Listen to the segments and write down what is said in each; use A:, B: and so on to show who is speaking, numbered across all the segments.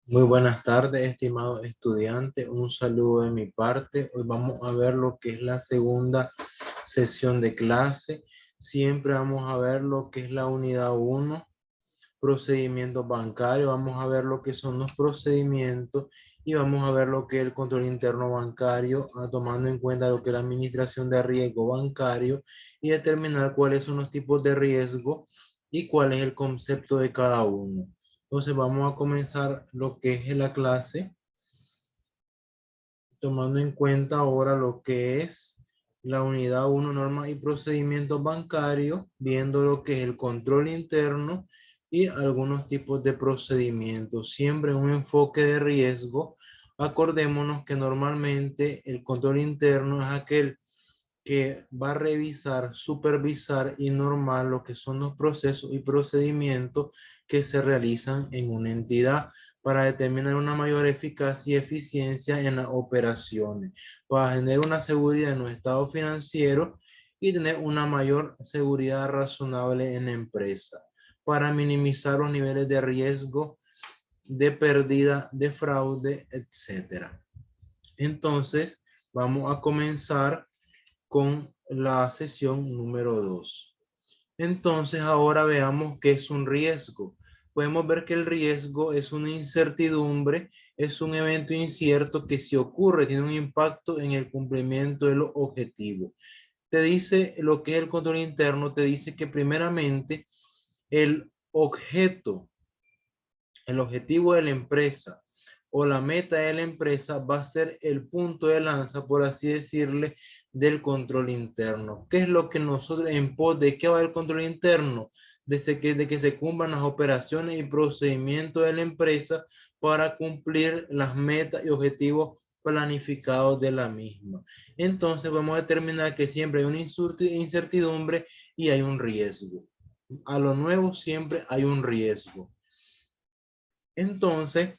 A: Muy buenas tardes, estimado estudiante. Un saludo de mi parte. Hoy vamos a ver lo que es la segunda sesión de clase. Siempre vamos a ver lo que es la unidad uno, procedimientos bancarios. Vamos a ver lo que son los procedimientos y vamos a ver lo que es el control interno bancario, tomando en cuenta lo que es la administración de riesgo bancario y determinar cuáles son los tipos de riesgo y cuál es el concepto de cada uno. Entonces vamos a comenzar lo que es la clase, tomando en cuenta ahora lo que es la unidad uno, normas y procedimientos bancarios, viendo lo que es el control interno y algunos tipos de procedimientos. Siempre un enfoque de riesgo. Acordémonos que normalmente el control interno es aquel que va a revisar, supervisar y normar lo que son los procesos y procedimientos que se realizan en una entidad para determinar una mayor eficacia y eficiencia en las operaciones, para tener una seguridad en los estados financieros y tener una mayor seguridad razonable en la empresa, para minimizar los niveles de riesgo, de pérdida, de fraude, etcétera. Entonces, vamos a comenzar con la sesión número 2. Entonces, ahora veamos qué es un riesgo. Podemos ver que el riesgo es una incertidumbre, es un evento incierto que si ocurre tiene un impacto en el cumplimiento de los objetivos. Te dice lo que es el control interno, te dice que primeramente el objeto, el objetivo de la empresa o la meta de la empresa va a ser el punto de lanza, por así decirle, del control interno. ¿Qué es lo que nosotros en pos de qué va el control interno? De que se cumplan las operaciones y procedimientos de la empresa para cumplir las metas y objetivos planificados de la misma. Entonces vamos a determinar que siempre hay una incertidumbre y hay un riesgo. A lo nuevo siempre hay un riesgo. Entonces,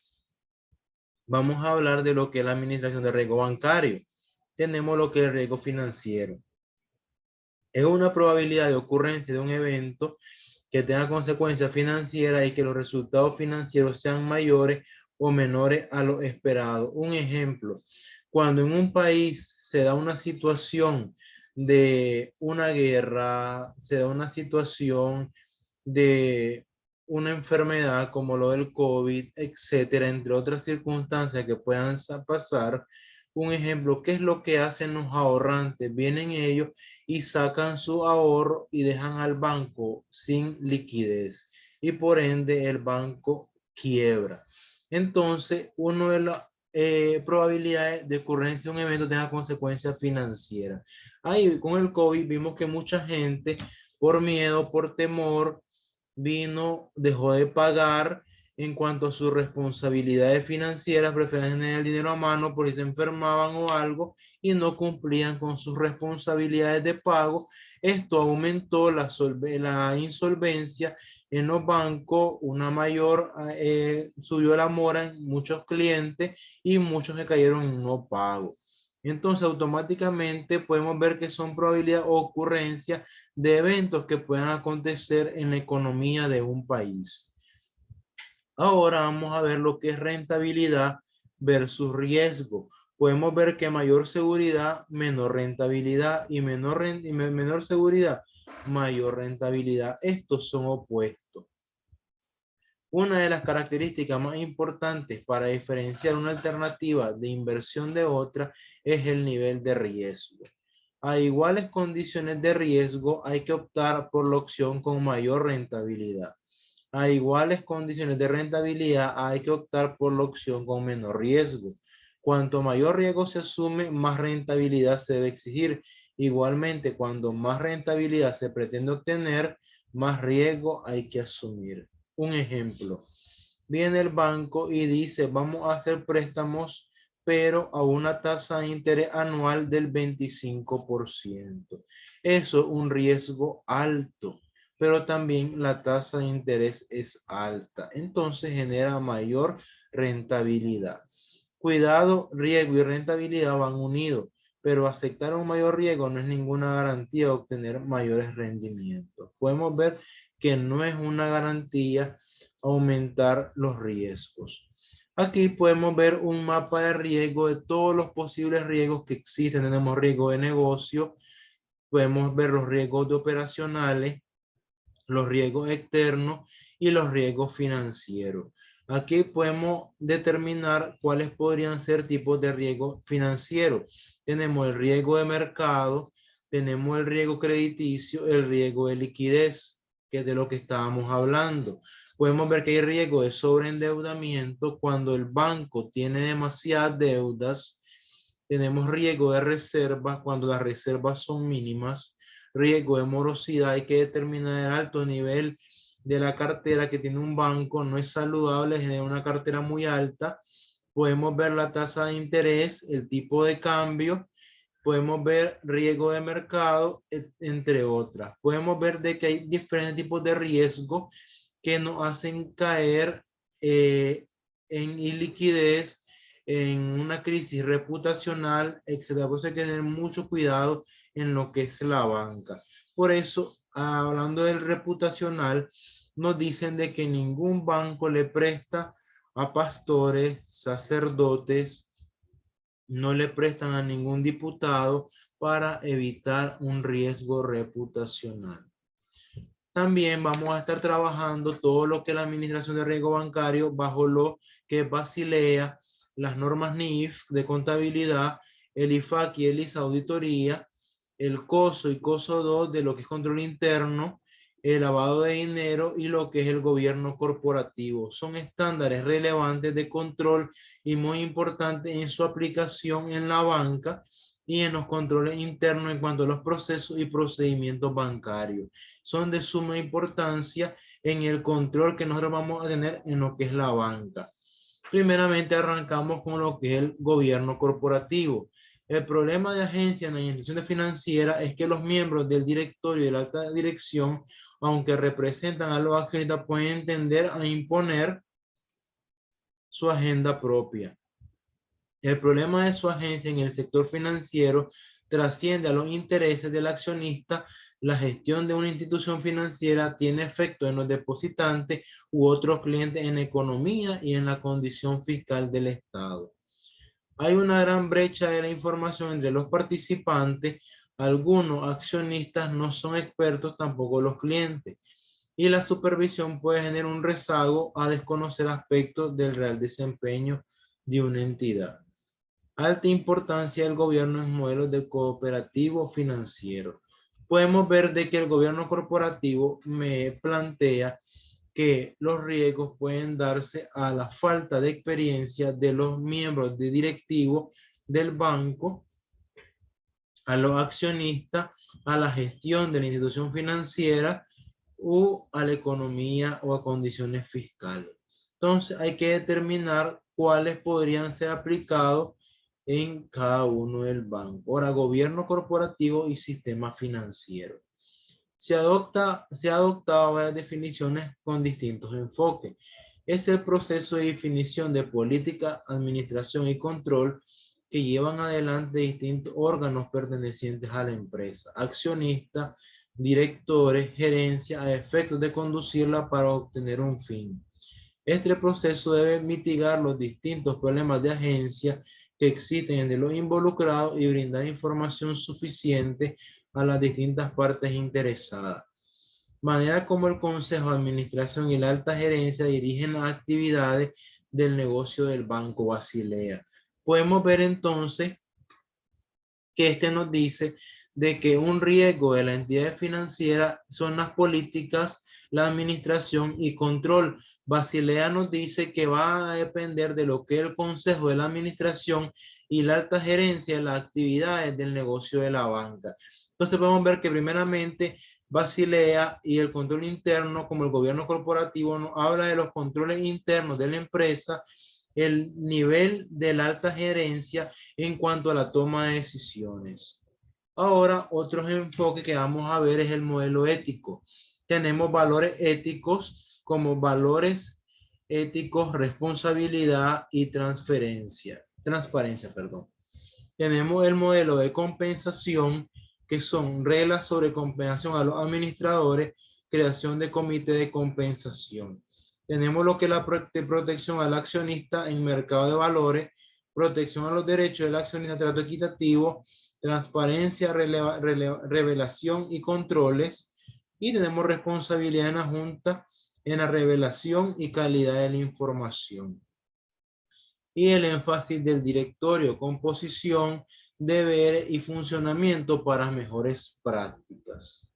A: vamos a hablar de lo que es la administración de riesgo bancario. Tenemos lo que es el riesgo financiero. Es una probabilidad de ocurrencia de un evento que tenga consecuencias financieras y que los resultados financieros sean mayores o menores a lo esperado. Un ejemplo, cuando en un país se da una situación de una guerra, se da una situación de una enfermedad como lo del COVID, etcétera, entre otras circunstancias que puedan pasar. Un ejemplo, ¿qué es lo que hacen los ahorrantes? Vienen ellos y sacan su ahorro y dejan al banco sin liquidez y por ende el banco quiebra. Entonces, una de las probabilidades de ocurrencia de un evento tenga consecuencias financieras. Ahí con el COVID vimos que mucha gente por miedo, por temor, vino, dejó de pagar en cuanto a sus responsabilidades financieras, preferían tener el dinero a mano por si se enfermaban o algo y no cumplían con sus responsabilidades de pago. Esto aumentó la insolvencia en los bancos, una mayor, subió la mora en muchos clientes y muchos que cayeron en no pago. Entonces, automáticamente podemos ver que son probabilidades o ocurrencias de eventos que puedan acontecer en la economía de un país. Ahora vamos a ver lo que es rentabilidad versus riesgo. Podemos ver que mayor seguridad, menor rentabilidad y menor seguridad, mayor rentabilidad. Estos son opuestos. Una de las características más importantes para diferenciar una alternativa de inversión de otra es el nivel de riesgo. A iguales condiciones de riesgo hay que optar por la opción con mayor rentabilidad. A iguales condiciones de rentabilidad hay que optar por la opción con menor riesgo. Cuanto mayor riesgo se asume, más rentabilidad se debe exigir. Igualmente, cuando más rentabilidad se pretende obtener, más riesgo hay que asumir. Un ejemplo, viene el banco y dice, vamos a hacer préstamos, pero a una tasa de interés anual del 25%. Eso es un riesgo alto, pero también la tasa de interés es alta. Entonces genera mayor rentabilidad. Cuidado, riesgo y rentabilidad van unidos, pero aceptar un mayor riesgo no es ninguna garantía de obtener mayores rendimientos. Podemos ver que no es una garantía aumentar los riesgos. Aquí podemos ver un mapa de riesgo de todos los posibles riesgos que existen. Tenemos riesgo de negocio, podemos ver los riesgos de operacionales, los riesgos externos y los riesgos financieros. Aquí podemos determinar cuáles podrían ser tipos de riesgo financiero. Tenemos el riesgo de mercado, tenemos el riesgo crediticio, el riesgo de liquidez, que es de lo que estábamos hablando. Podemos ver que hay riesgo de sobreendeudamiento cuando el banco tiene demasiadas deudas. Tenemos riesgo de reservas cuando las reservas son mínimas. Riesgo de morosidad, hay que determinar el alto nivel de la cartera que tiene un banco. No es saludable generar una cartera muy alta. Podemos ver la tasa de interés, el tipo de cambio, podemos ver riesgo de mercado, entre otras. Podemos ver de que hay diferentes tipos de riesgo que nos hacen caer en iliquidez, en una crisis reputacional, etcétera. Por eso hay que tener mucho cuidado en lo que es la banca. Por eso, hablando del reputacional, nos dicen de que ningún banco le presta a pastores, sacerdotes, no le prestan a ningún diputado para evitar un riesgo reputacional. También vamos a estar trabajando todo lo que es la administración de riesgo bancario bajo lo que es Basilea, las normas NIF de contabilidad, el IFAC y el ISA auditoría, el COSO y COSO 2 de lo que es control interno, el lavado de dinero y lo que es el gobierno corporativo. Son estándares relevantes de control y muy importantes en su aplicación en la banca y en los controles internos en cuanto a los procesos y procedimientos bancarios. Son de suma importancia en el control que nosotros vamos a tener en lo que es la banca. Primeramente arrancamos con lo que es el gobierno corporativo. El problema de agencias en las instituciones financieras es que los miembros del directorio y de la alta dirección, aunque representan a los accionistas, pueden tender a imponer su agenda propia. El problema de su agencia en el sector financiero trasciende a los intereses del accionista. La gestión de una institución financiera tiene efecto en los depositantes u otros clientes en economía y en la condición fiscal del Estado. Hay una gran brecha de la información entre los participantes. Algunos accionistas no son expertos, tampoco los clientes. Y la supervisión puede generar un rezago a desconocer aspectos del real desempeño de una entidad. Alta importancia del gobierno en modelos de cooperativo financiero. Podemos ver de que el gobierno corporativo me plantea que los riesgos pueden darse a la falta de experiencia de los miembros de directivo del banco, a los accionistas, a la gestión de la institución financiera o a la economía o a condiciones fiscales. Entonces hay que determinar cuáles podrían ser aplicados en cada uno del banco. Ahora, gobierno corporativo y sistema financiero. Se ha adoptado varias definiciones con distintos enfoques. Es el proceso de definición de política, administración y control que llevan adelante distintos órganos pertenecientes a la empresa, accionistas, directores, gerencia, a efectos de conducirla para obtener un fin. Este proceso debe mitigar los distintos problemas de agencia que existen entre los involucrados y brindar información suficiente a las distintas partes interesadas. Manera como el Consejo de Administración y la alta gerencia dirigen las actividades del negocio del Banco Basilea. Podemos ver entonces que este nos dice de que un riesgo de la entidad financiera son las políticas, la administración y control. Basilea nos dice que va a depender de lo que es el consejo de la administración y la alta gerencia de las actividades del negocio de la banca. Entonces podemos ver que primeramente Basilea y el control interno, como el gobierno corporativo, nos habla de los controles internos de la empresa, el nivel de la alta gerencia en cuanto a la toma de decisiones. Ahora, otro enfoque que vamos a ver es el modelo ético. Tenemos valores éticos como valores éticos, responsabilidad y transparencia. Tenemos el modelo de compensación, que son reglas sobre compensación a los administradores, creación de comité de compensación. Tenemos lo que es la protección al accionista en mercado de valores, protección a los derechos del accionista, trato equitativo, transparencia, revelación y controles. Y tenemos responsabilidad en la Junta en la revelación y calidad de la información. Y el énfasis del directorio, composición, deberes y funcionamiento para mejores prácticas.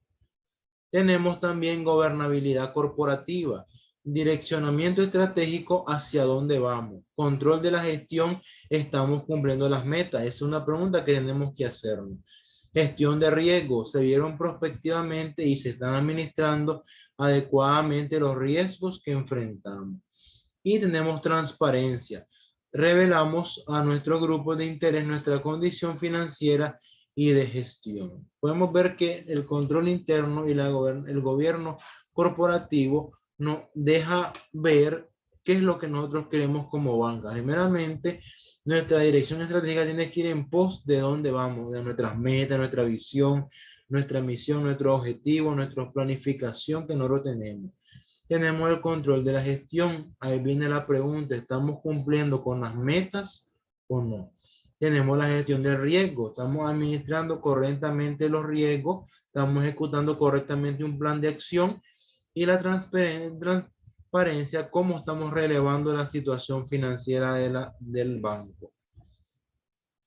A: Tenemos también gobernabilidad corporativa, direccionamiento estratégico hacia dónde vamos, control de la gestión, estamos cumpliendo las metas. Es una pregunta que tenemos que hacernos. Gestión de riesgos, se vieron prospectivamente y se están administrando adecuadamente los riesgos que enfrentamos. Y tenemos transparencia. Revelamos a nuestro grupo de interés nuestra condición financiera y de gestión. Podemos ver que el control interno y el gobierno corporativo nos deja ver qué es lo que nosotros queremos como banca. Primeramente, nuestra dirección estratégica tiene que ir en pos de dónde vamos, de nuestras metas, nuestra visión, nuestra misión, nuestro objetivo, nuestra planificación que nosotros tenemos. Tenemos el control de la gestión. Ahí viene la pregunta, ¿estamos cumpliendo con las metas o no? Tenemos la gestión del riesgo. Estamos administrando correctamente los riesgos. Estamos ejecutando correctamente un plan de acción. Y la transparencia, cómo estamos relevando la situación financiera del banco.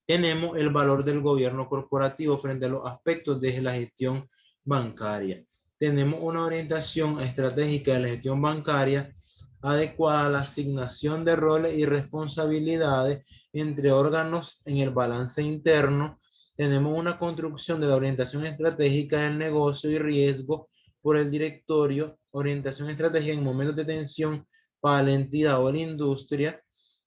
A: Tenemos el valor del gobierno corporativo frente a los aspectos de la gestión bancaria. Tenemos una orientación estratégica de la gestión bancaria adecuada a la asignación de roles y responsabilidades entre órganos en el balance interno. Tenemos una construcción de la orientación estratégica del negocio y riesgo por el directorio, orientación estratégica en momentos de tensión para la entidad o la industria.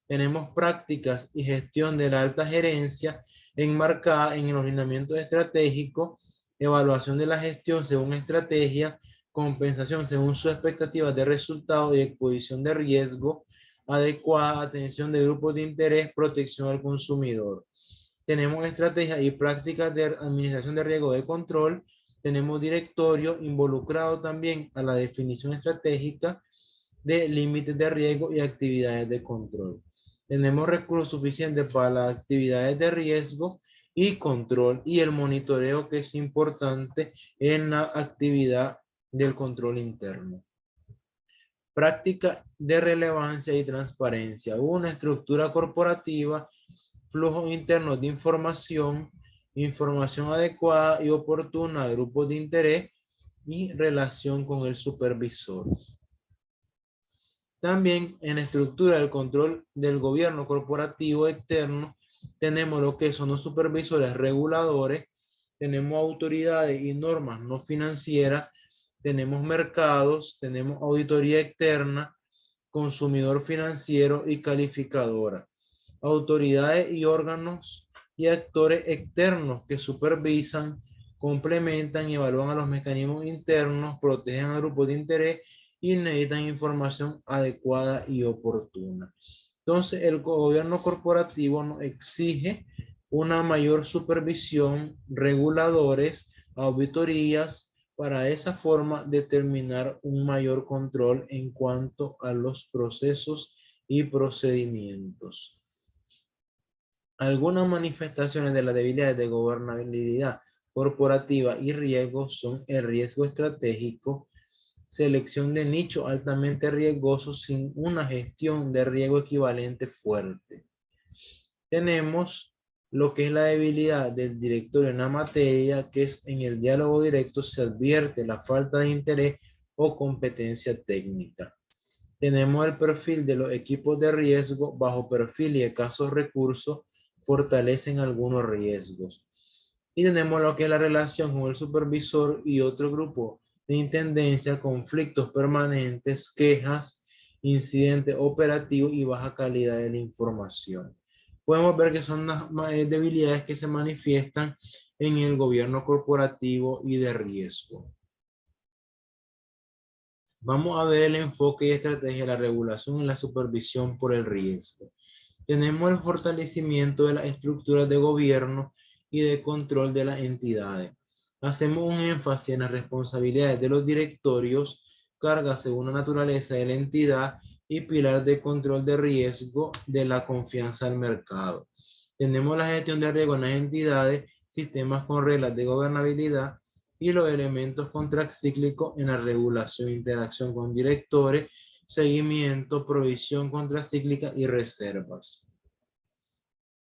A: Tenemos prácticas y gestión de la alta gerencia enmarcada en el ordenamiento estratégico, evaluación de la gestión según estrategia, compensación según sus expectativas de resultados y exposición de riesgo, adecuada atención de grupos de interés, protección al consumidor. Tenemos estrategias y prácticas de administración de riesgo de control. Tenemos directorio involucrado también a la definición estratégica de límites de riesgo y actividades de control. Tenemos recursos suficientes para las actividades de riesgo y control y el monitoreo que es importante en la actividad del control interno. Práctica de relevancia y transparencia. Una estructura corporativa, flujos internos de información, información adecuada y oportuna a grupos de interés y relación con el supervisor. También en la estructura del control del gobierno corporativo externo tenemos lo que son los supervisores reguladores, tenemos autoridades y normas no financieras, tenemos mercados, tenemos auditoría externa, consumidor financiero y calificadora. Autoridades y órganos y actores externos que supervisan, complementan y evalúan a los mecanismos internos, protegen a grupos de interés y necesitan información adecuada y oportuna. Entonces, el gobierno corporativo nos exige una mayor supervisión, reguladores, auditorías, para de esa forma determinar un mayor control en cuanto a los procesos y procedimientos. Algunas manifestaciones de la debilidad de gobernabilidad corporativa y riesgo son el riesgo estratégico, selección de nicho altamente riesgoso sin una gestión de riesgo equivalente fuerte. Tenemos lo que es la debilidad del directorio en la materia, que es en el diálogo directo se advierte la falta de interés o competencia técnica. Tenemos el perfil de los equipos de riesgo, bajo perfil y escasos recursos, fortalecen algunos riesgos. Y tenemos lo que es la relación con el supervisor y otro grupo de intendencia, conflictos permanentes, quejas, incidentes operativos y baja calidad de la información. Podemos ver que son las debilidades que se manifiestan en el gobierno corporativo y de riesgo. Vamos a ver el enfoque y estrategia de la regulación y la supervisión por el riesgo. Tenemos el fortalecimiento de las estructuras de gobierno y de control de las entidades. Hacemos un énfasis en las responsabilidades de los directorios, carga según la naturaleza de la entidad y pilar de control de riesgo de la confianza al mercado. Tenemos la gestión de riesgo en las entidades, sistemas con reglas de gobernabilidad y los elementos contracíclicos en la regulación, interacción con directores, seguimiento, provisión contracíclica y reservas.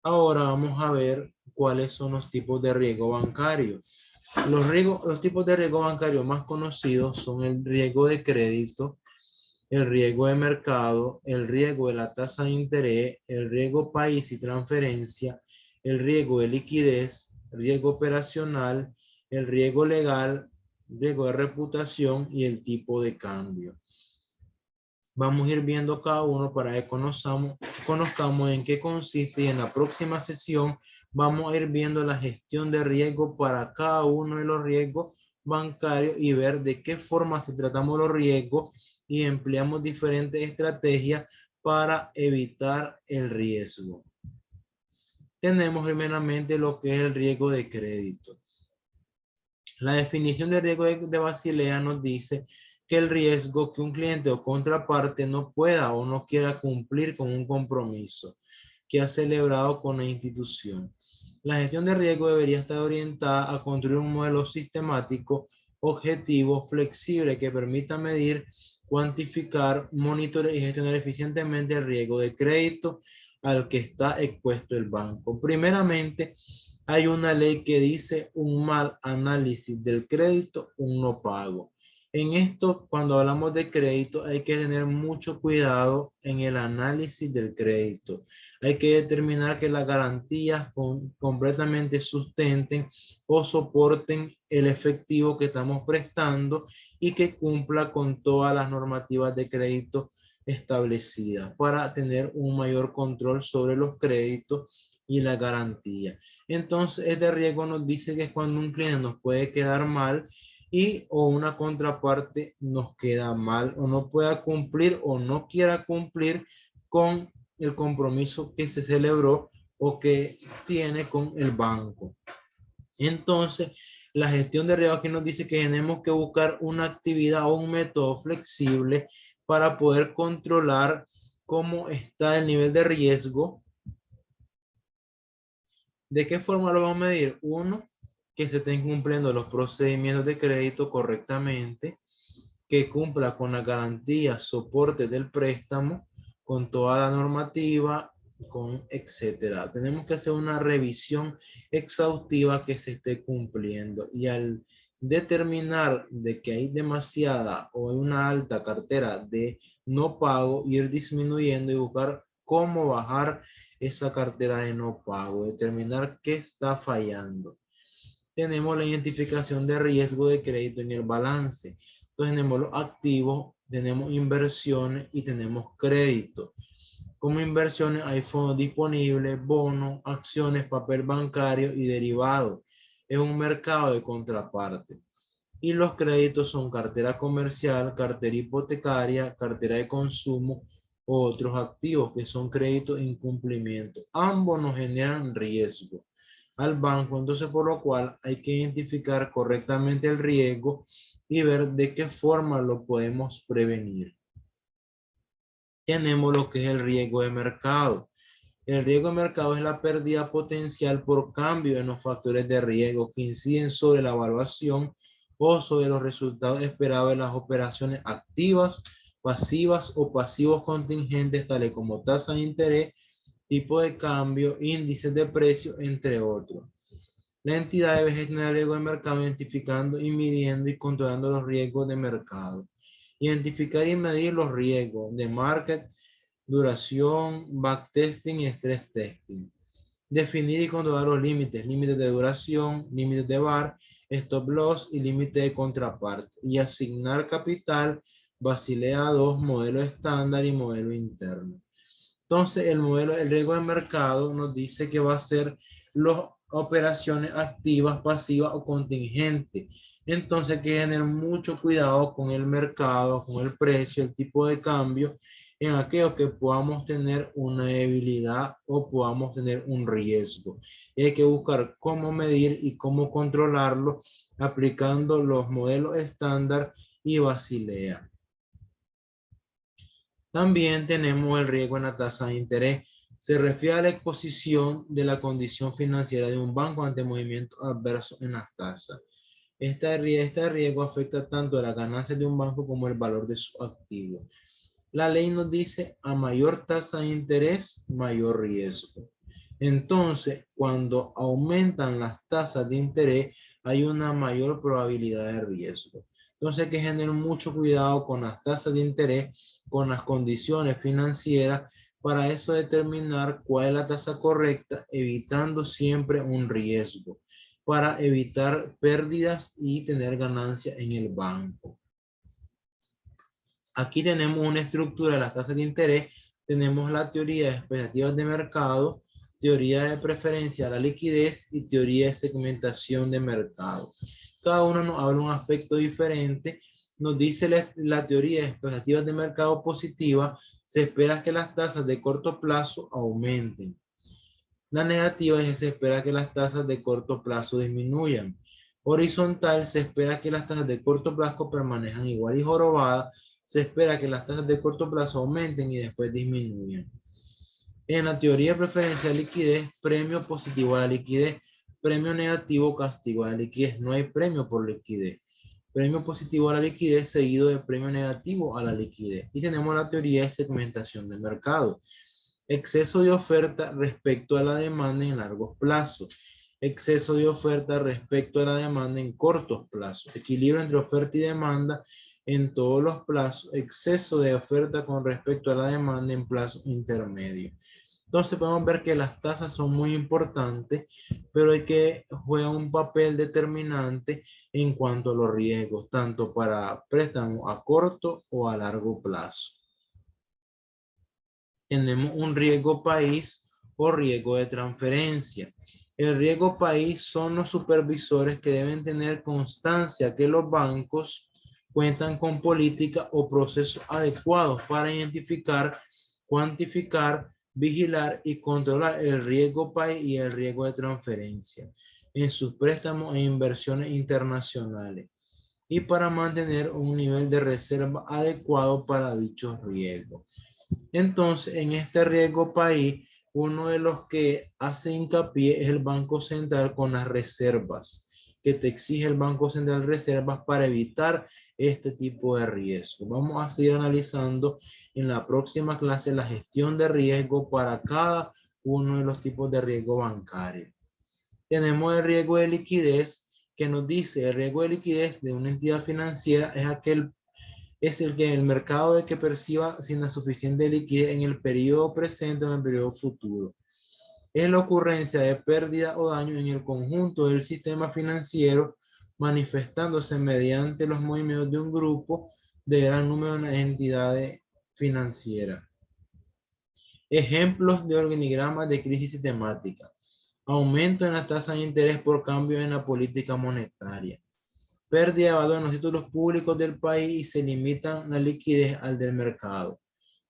A: Ahora vamos a ver cuáles son los tipos de riesgo bancario. Los tipos de riesgo bancario más conocidos son el riesgo de crédito, el riesgo de mercado, el riesgo de la tasa de interés, el riesgo país y transferencia, el riesgo de liquidez, riesgo operacional, el riesgo legal, riesgo de reputación y el tipo de cambio. Vamos a ir viendo cada uno para que conozcamos en qué consiste, y en la próxima sesión vamos a ir viendo la gestión de riesgo para cada uno de los riesgos bancarios y ver de qué forma se tratamos los riesgos y empleamos diferentes estrategias para evitar el riesgo. Tenemos primeramente lo que es el riesgo de crédito. La definición de riesgo de Basilea nos dice que el riesgo que un cliente o contraparte no pueda o no quiera cumplir con un compromiso que ha celebrado con la institución. La gestión de riesgo debería estar orientada a construir un modelo sistemático, objetivo, flexible que permita medir, cuantificar, monitorear y gestionar eficientemente el riesgo de crédito al que está expuesto el banco. Primeramente, hay una ley que dice un mal análisis del crédito, un no pago. En esto, cuando hablamos de crédito, hay que tener mucho cuidado en el análisis del crédito. Hay que determinar que las garantías completamente sustenten o soporten el efectivo que estamos prestando y que cumpla con todas las normativas de crédito establecidas para tener un mayor control sobre los créditos y la garantía. Entonces, este riesgo nos dice que es cuando un cliente nos puede quedar mal y o una contraparte nos queda mal o no pueda cumplir o no quiera cumplir con el compromiso que se celebró o que tiene con el banco. Entonces, la gestión de riesgo aquí nos dice que tenemos que buscar una actividad o un método flexible para poder controlar cómo está el nivel de riesgo. ¿De qué forma lo vamos a medir? Uno, que se estén cumpliendo los procedimientos de crédito correctamente, que cumpla con la garantía, soporte del préstamo, con toda la normativa, con etcétera. Tenemos que hacer una revisión exhaustiva que se esté cumpliendo, y al determinar de que hay demasiada o hay una alta cartera de no pago, ir disminuyendo y buscar cómo bajar esa cartera de no pago, determinar qué está fallando. Tenemos la identificación de riesgo de crédito en el balance. Entonces tenemos los activos, tenemos inversiones y tenemos crédito. Como inversiones hay fondos disponibles, bonos, acciones, papel bancario y derivados. Es un mercado de contraparte. Y los créditos son cartera comercial, cartera hipotecaria, cartera de consumo o otros activos que son créditos en cumplimiento. Ambos nos generan riesgo al banco, entonces por lo cual hay que identificar correctamente el riesgo y ver de qué forma lo podemos prevenir. Tenemos lo que es el riesgo de mercado. El riesgo de mercado es la pérdida potencial por cambio en los factores de riesgo que inciden sobre la evaluación o sobre los resultados esperados de las operaciones activas, pasivas o pasivos contingentes, tales como tasa de interés, tipo de cambio, índices de precio, entre otros. La entidad debe gestionar el riesgo de mercado identificando y midiendo y controlando los riesgos de mercado. Identificar y medir los riesgos de market, duración, backtesting y stress testing. Definir y controlar los límites, límites de duración, límites de VaR, stop loss y límite de contraparte. Y asignar capital, Basilea 2, modelo estándar y modelo interno. Entonces, el riesgo de mercado nos dice que va a ser las operaciones activas, pasivas o contingentes. Entonces, hay que tener mucho cuidado con el mercado, con el precio, el tipo de cambio, en aquello que podamos tener una debilidad o podamos tener un riesgo. Y hay que buscar cómo medir y cómo controlarlo aplicando los modelos estándar y Basilea. También tenemos el riesgo en la tasa de interés. Se refiere a la exposición de la condición financiera de un banco ante movimientos adversos en las tasas. Este riesgo afecta tanto a las ganancias de un banco como el valor de su activo. La ley nos dice a mayor tasa de interés, mayor riesgo. Entonces, cuando aumentan las tasas de interés, hay una mayor probabilidad de riesgo. Entonces hay que tener mucho cuidado con las tasas de interés, con las condiciones financieras, para eso determinar cuál es la tasa correcta, evitando siempre un riesgo, para evitar pérdidas y tener ganancia en el banco. Aquí tenemos una estructura de las tasas de interés, tenemos la teoría de expectativas de mercado, teoría de preferencia a la liquidez y teoría de segmentación de mercado. Cada uno nos habla un aspecto diferente. Nos dice la teoría de expectativas de mercado positiva, se espera que las tasas de corto plazo aumenten. La negativa es que se espera que las tasas de corto plazo disminuyan. Horizontal, se espera que las tasas de corto plazo permanezcan igual, y jorobada, se espera que las tasas de corto plazo aumenten y después disminuyan. En la teoría de preferencia de liquidez, premio positivo a la liquidez, premio negativo castigo a la liquidez. No hay premio por liquidez. Premio positivo a la liquidez seguido de premio negativo a la liquidez. Y tenemos la teoría de segmentación de mercado. Exceso de oferta respecto a la demanda en largos plazos. Exceso de oferta respecto a la demanda en cortos plazos. Equilibrio entre oferta y demanda en todos los plazos. Exceso de oferta con respecto a la demanda en plazos intermedios. Entonces podemos ver que las tasas son muy importantes, pero hay que jugar un papel determinante en cuanto a los riesgos, tanto para préstamos a corto o a largo plazo. Tenemos un riesgo país o riesgo de transferencia. El riesgo país son los supervisores que deben tener constancia que los bancos cuentan con políticas o procesos adecuados para identificar, cuantificar, vigilar y controlar el riesgo país y el riesgo de transferencia en sus préstamos e inversiones internacionales, y para mantener un nivel de reserva adecuado para dichos riesgos. Entonces, en este riesgo país, uno de los que hace hincapié es el Banco Central con las reservas, que te exige el Banco Central reservas para evitar este tipo de riesgo. Vamos a seguir analizando en la próxima clase la gestión de riesgo para cada uno de los tipos de riesgo bancario. Tenemos el riesgo de liquidez, que nos dice el riesgo de liquidez de una entidad financiera es el que el mercado de que perciba sin la suficiente liquidez en el periodo presente o en el periodo futuro. Es la ocurrencia de pérdida o daño en el conjunto del sistema financiero, manifestándose mediante los movimientos de un grupo de gran número de entidades financieras. Ejemplos de organigramas de crisis sistemática. Aumento en las tasas de interés por cambio en la política monetaria. Pérdida de valor en los títulos públicos del país y se limitan la liquidez al del mercado.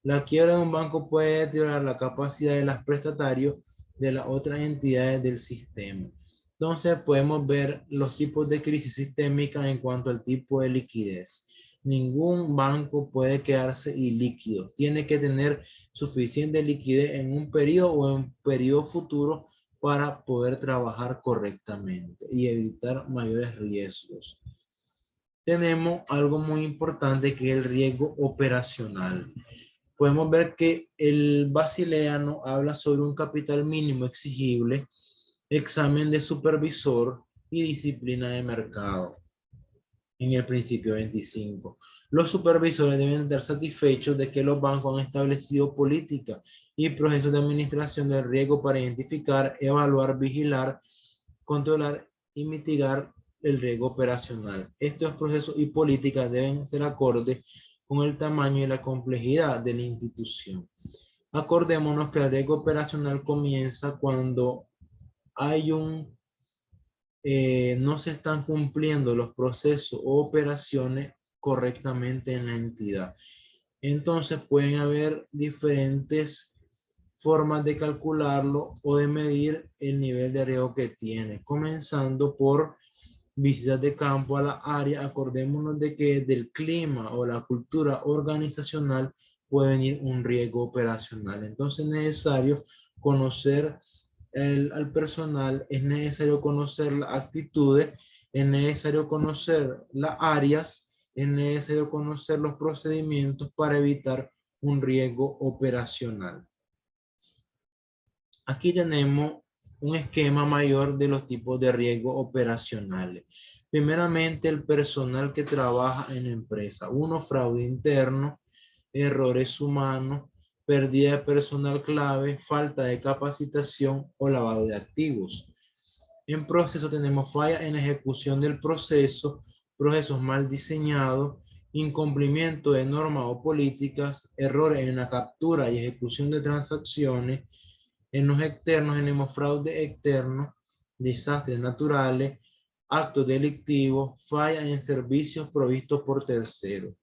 A: La quiebra de un banco puede deteriorar la capacidad de los prestatarios de las otras entidades del sistema. Entonces podemos ver los tipos de crisis sistémica en cuanto al tipo de liquidez. Ningún banco puede quedarse ilíquido. Tiene que tener suficiente liquidez en un periodo o en un periodo futuro para poder trabajar correctamente y evitar mayores riesgos. Tenemos algo muy importante que es el riesgo operacional. Podemos ver que el Basileano habla sobre un capital mínimo exigible, examen de supervisor y disciplina de mercado. En el principio 25, los supervisores deben estar satisfechos de que los bancos han establecido políticas y procesos de administración del riesgo para identificar, evaluar, vigilar, controlar y mitigar el riesgo operacional. Estos procesos y políticas deben ser acordes con el tamaño y la complejidad de la institución. Acordémonos que el riesgo operacional comienza cuando hay no se están cumpliendo los procesos o operaciones correctamente en la entidad. Entonces pueden haber diferentes formas de calcularlo o de medir el nivel de riesgo que tiene, comenzando por visitas de campo a la área. Acordémonos de que del clima o la cultura organizacional puede venir un riesgo operacional. Entonces es necesario conocer al personal, es necesario conocer las actitudes, es necesario conocer las áreas, es necesario conocer los procedimientos para evitar un riesgo operacional. Aquí tenemos un esquema mayor de los tipos de riesgos operacionales. Primeramente, el personal que trabaja en la empresa. Uno, fraude interno, errores humanos, pérdida de personal clave, falta de capacitación o lavado de activos. En proceso tenemos falla en ejecución del proceso, procesos mal diseñados, incumplimiento de normas o políticas, errores en la captura y ejecución de transacciones. En los externos tenemos fraude externo, desastres naturales, actos delictivos, falla en servicios provistos por terceros.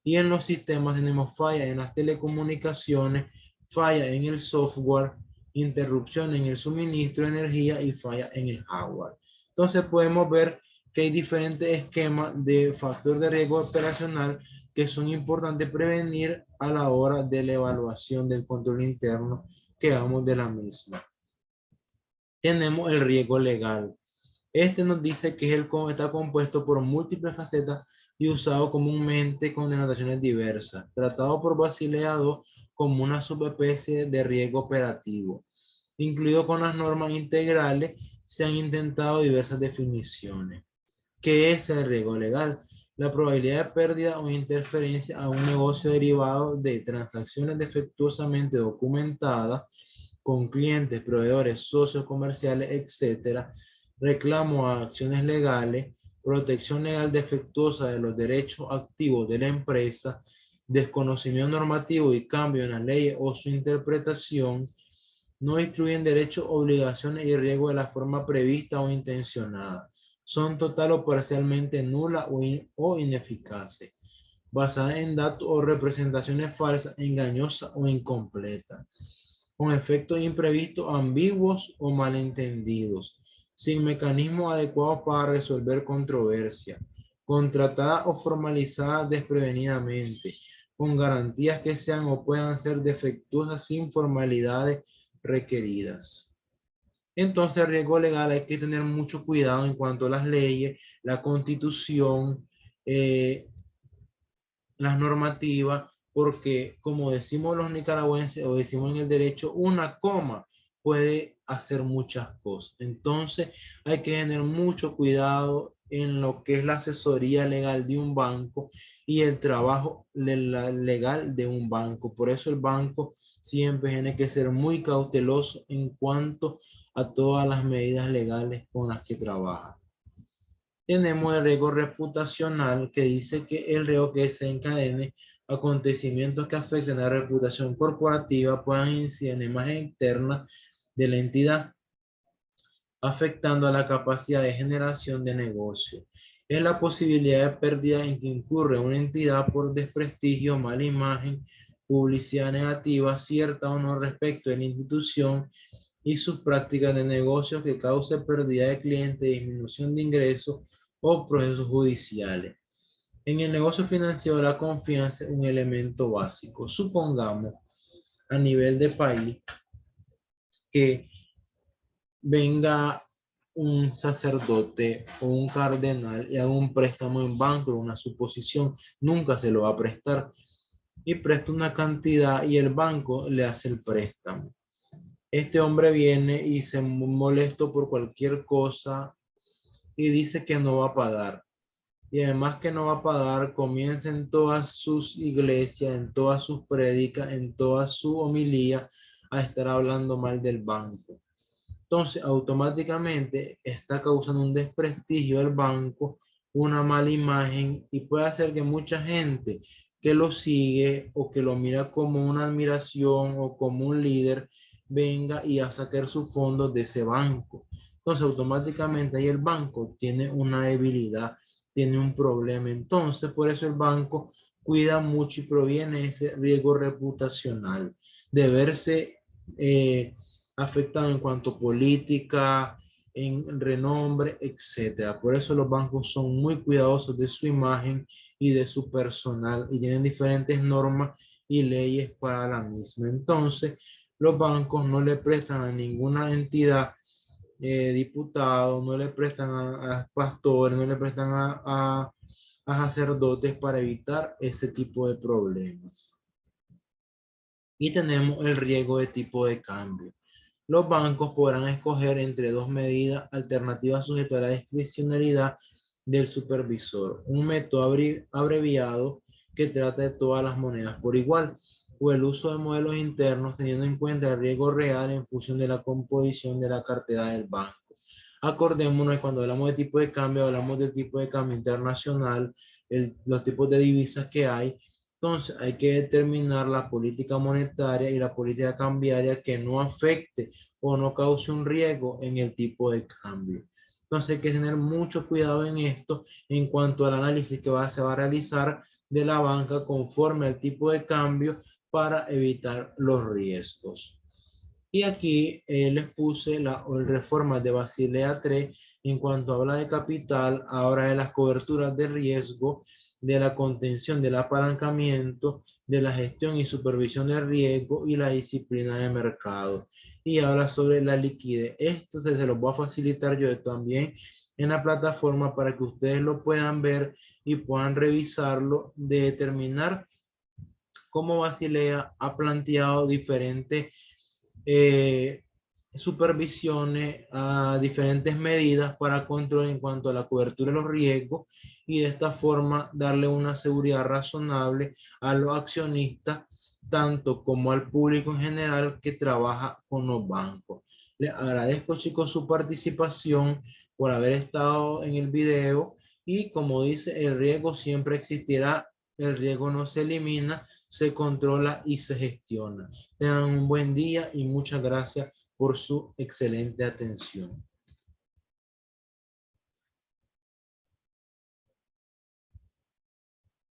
A: Y en los sistemas tenemos falla en las telecomunicaciones, falla en el software, interrupción en el suministro de energía y falla en el hardware. Entonces podemos ver que hay diferentes esquemas de factor de riesgo operacional que son importantes prevenir a la hora de la evaluación del control interno que hagamos de la misma. Tenemos el riesgo legal. Este nos dice que está compuesto por múltiples facetas y usado comúnmente con denotaciones diversas, tratado por Basilea II como una subespecie de riesgo operativo. Incluido con las normas integrales, se han intentado diversas definiciones. ¿Qué es el riesgo legal? La probabilidad de pérdida o interferencia a un negocio derivado de transacciones defectuosamente documentadas con clientes, proveedores, socios comerciales, etcétera, reclamo a acciones legales, protección legal defectuosa de los derechos activos de la empresa, desconocimiento normativo y cambio en las leyes o su interpretación, no incluyen derechos, obligaciones y riesgo de la forma prevista o intencionada. Son total o parcialmente nulas o ineficaces, basadas en datos o representaciones falsas, engañosas o incompletas, con efectos imprevistos, ambiguos o malentendidos, sin mecanismos adecuados para resolver controversias, contratadas o formalizadas desprevenidamente, con garantías que sean o puedan ser defectuosas sin formalidades requeridas. Entonces, riesgo legal hay que tener mucho cuidado en cuanto a las leyes, la constitución, las normativas, porque como decimos los nicaragüenses o decimos en el derecho, una coma puede hacer muchas cosas. Entonces, hay que tener mucho cuidado en lo que es la asesoría legal de un banco y el trabajo legal de un banco. Por eso el banco siempre tiene que ser muy cauteloso en cuanto a todas las medidas legales con las que trabaja. Tenemos el riesgo reputacional, que dice que el riesgo que se encadene acontecimientos que afecten la reputación corporativa puedan incidir en la imagen interna de la entidad, afectando a la capacidad de generación de negocio. Es la posibilidad de pérdida en que incurre una entidad por desprestigio, mala imagen, publicidad negativa, cierta o no respecto de la institución y sus prácticas de negocio que cause pérdida de clientes, disminución de ingresos o procesos judiciales. En el negocio financiero, la confianza es un elemento básico. Supongamos a nivel de país que venga un sacerdote o un cardenal y haga un préstamo en banco, una suposición, nunca se lo va a prestar y presta una cantidad y el banco le hace el préstamo. Este hombre viene y se molesta por cualquier cosa y dice que no va a pagar. Y además que no va a pagar, comienza en todas sus iglesias, en todas sus prédicas, en toda su homilía a estar hablando mal del banco. Entonces, automáticamente está causando un desprestigio al banco, una mala imagen y puede hacer que mucha gente que lo sigue o que lo mira como una admiración o como un líder venga y a sacar sus fondos de ese banco. Entonces, automáticamente ahí el banco tiene una debilidad, tiene un problema. Entonces, por eso el banco cuida mucho y proviene ese riesgo reputacional de verse afectado en cuanto a política, en renombre, etcétera. Por eso los bancos son muy cuidadosos de su imagen y de su personal y tienen diferentes normas y leyes para la misma. Entonces, los bancos no le prestan a ninguna entidad, diputados, no le prestan a pastores, no le prestan a sacerdotes para evitar ese tipo de problemas. Y tenemos el riesgo de tipo de cambio. Los bancos podrán escoger entre dos medidas alternativas sujetas a la discrecionalidad del supervisor. Un método abreviado que trata de todas las monedas por igual, o el uso de modelos internos teniendo en cuenta el riesgo real en función de la composición de la cartera del banco. Acordémonos que cuando hablamos de tipo de cambio, hablamos del tipo de cambio internacional, los tipos de divisas que hay. Entonces, hay que determinar la política monetaria y la política cambiaria que no afecte o no cause un riesgo en el tipo de cambio. Entonces, hay que tener mucho cuidado en esto en cuanto al análisis que se va a realizar de la banca conforme al tipo de cambio para evitar los riesgos. Y aquí les puse las reformas de Basilea III en cuanto habla de capital, ahora de las coberturas de riesgo, de la contención del apalancamiento, de la gestión y supervisión de riesgo y la disciplina de mercado. Y habla sobre la liquidez. Esto se los voy a facilitar yo también en la plataforma para que ustedes lo puedan ver y puedan revisarlo, de determinar cómo Basilea ha planteado diferentes supervisiones a diferentes medidas para control en cuanto a la cobertura de los riesgos y de esta forma darle una seguridad razonable a los accionistas, tanto como al público en general que trabaja con los bancos. Les agradezco, chicos, su participación por haber estado en el video y como dice, el riesgo siempre existirá, el riesgo no se elimina, se controla y se gestiona. Tengan un buen día y muchas gracias por su excelente atención.